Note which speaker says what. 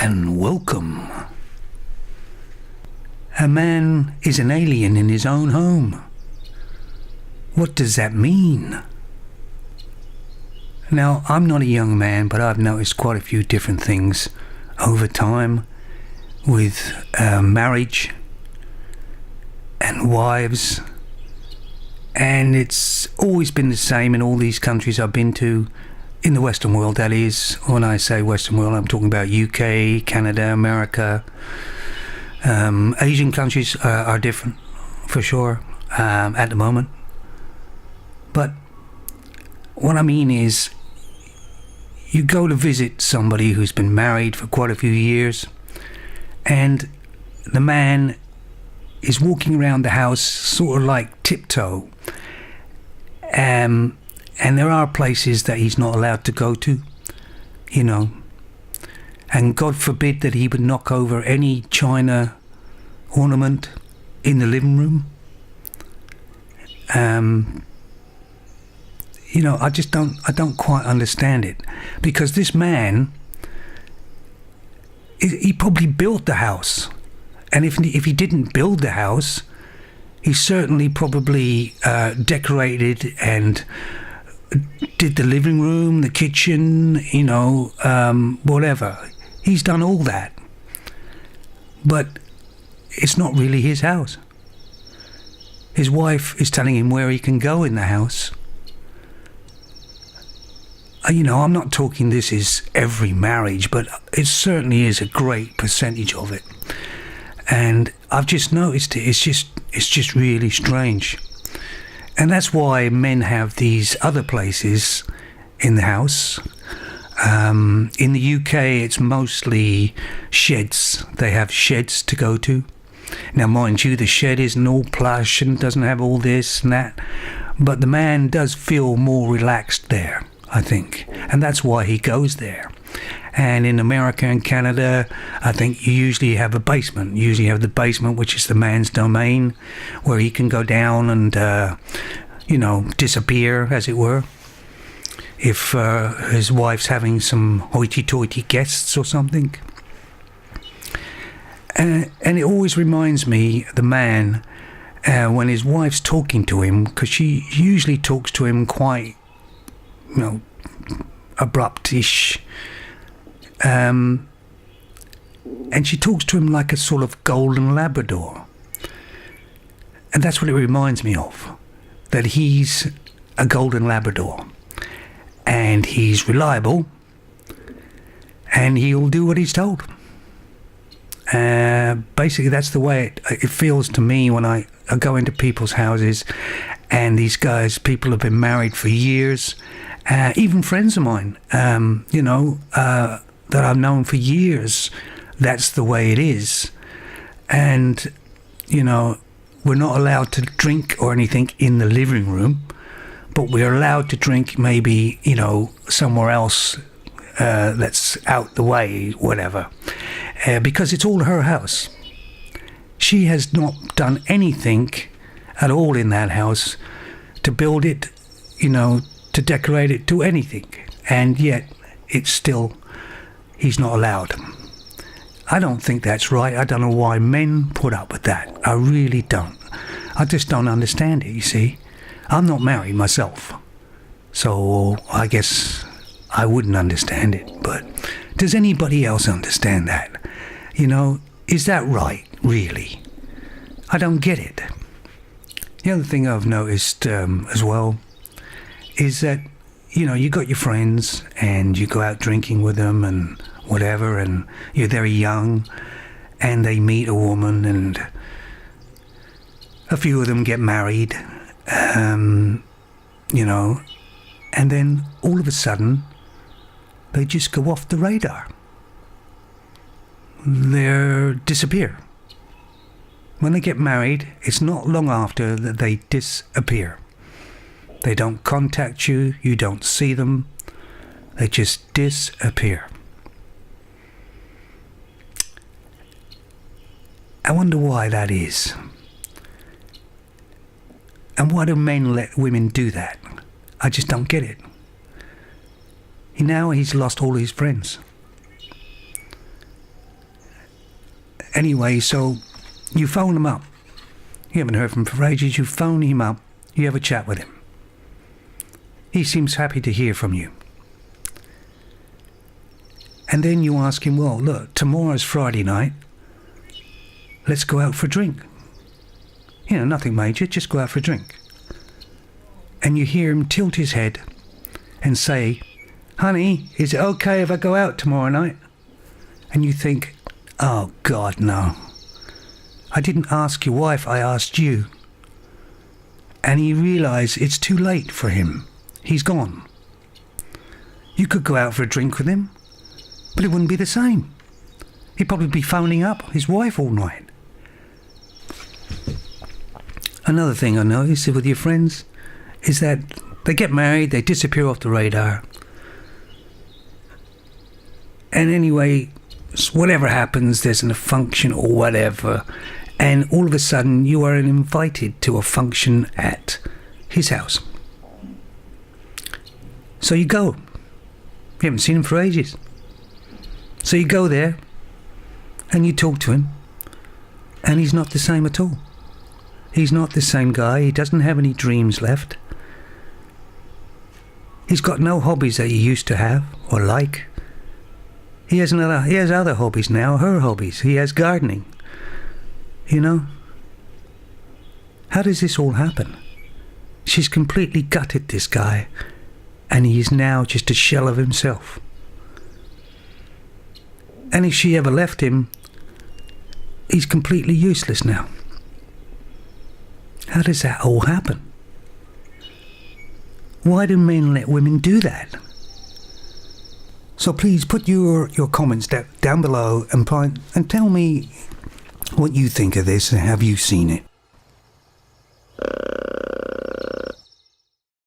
Speaker 1: and welcome. A man is an alien in his own home. What does that mean? Now, I'm not a young man, but I've noticed quite a few different things over time with marriage and wives, and it's always been the same in all these countries I've been to, in the Western world, that is. When I say Western world, I'm talking about UK, Canada, America. Asian countries are different, for sure, at the moment. But what I mean is, you go to visit somebody who's been married for quite a few years, and the man is walking around the house sort of like tiptoe. And there are places that he's not allowed to go to, you know. And God forbid that he would knock over any china ornament in the living room. You know, I don't quite understand it. Because this man, he probably built the house. And if he didn't build the house, he certainly probably decorated and did the living room, the kitchen, you know, whatever. He's done all that. But it's not really his house. His wife is telling him where he can go in the house. You know, I'm not talking this is every marriage, but it certainly is a great percentage of it. And I've just noticed it. It's just really strange. And that's why men have these other places in the house. In the UK, it's mostly sheds. They have sheds to go to. Now, mind you, the shed isn't all plush and doesn't have all this and that. But the man does feel more relaxed there, I think. And that's why he goes there. And in America and Canada, I think you usually have a basement. You usually have the basement, which is the man's domain, where he can go down and, you know, disappear, as it were, if his wife's having some hoity-toity guests or something. And it always reminds me, the man, when his wife's talking to him, because she usually talks to him quite, you know, abrupt-ish. And she talks to him like a sort of golden Labrador. And that's what it reminds me of. That he's a golden Labrador. And he's reliable. And he'll do what he's told. Basically, that's the way it feels to me when I go into people's houses. And these guys, people have been married for years. Even friends of mine, you know, that I've known for years, that's the way it is. And, you know, we're not allowed to drink or anything in the living room, but we're allowed to drink maybe, you know, somewhere else that's out the way, whatever, because it's all her house. She has not done anything at all in that house to build it, you know, to decorate it, to anything. And yet, it's still... he's not allowed. I don't think that's right. I don't know why men put up with that. I really don't. I just don't understand it, you see. I'm not married myself. So I guess I wouldn't understand it. But does anybody else understand that? You know, is that right, really? I don't get it. The other thing I've noticed as well is that, you know, you got your friends and you go out drinking with them and whatever, and you're very young, and they meet a woman, and a few of them get married, you know, and then all of a sudden they just go off the radar. They disappear. When they get married, it's not long after that they disappear. They don't contact you, you don't see them, they just disappear. I wonder why that is. And why do men let women do that? I just don't get it. Now he's lost all his friends. Anyway, so you phone him up. You haven't heard from him for ages. You phone him up. You have a chat with him. He seems happy to hear from you. And then you ask him, well, look, tomorrow's Friday night. Let's go out for a drink. You know, nothing major, just go out for a drink. And you hear him tilt his head and say, honey, is it okay if I go out tomorrow night? And you think, oh God, no. I didn't ask your wife, I asked you. And you realise it's too late for him. He's gone. You could go out for a drink with him, but it wouldn't be the same. He'd probably be phoning up his wife all night. Another thing I noticed with your friends is that they get married, they disappear off the radar. And anyway, whatever happens, there's a function or whatever, and all of a sudden you are invited to a function at his house. So you go. You haven't seen him for ages. So you go there and you talk to him, and he's not the same at all. He's not the same guy. He doesn't have any dreams left. He's got no hobbies that he used to have or like. He has other hobbies now, her hobbies. He has gardening. You know? How does this all happen? She's completely gutted this guy, and he is now just a shell of himself. And if she ever left him, he's completely useless now. How does that all happen? Why do men let women do that? So please put your comments down below and tell me what you think of this, and have you seen it?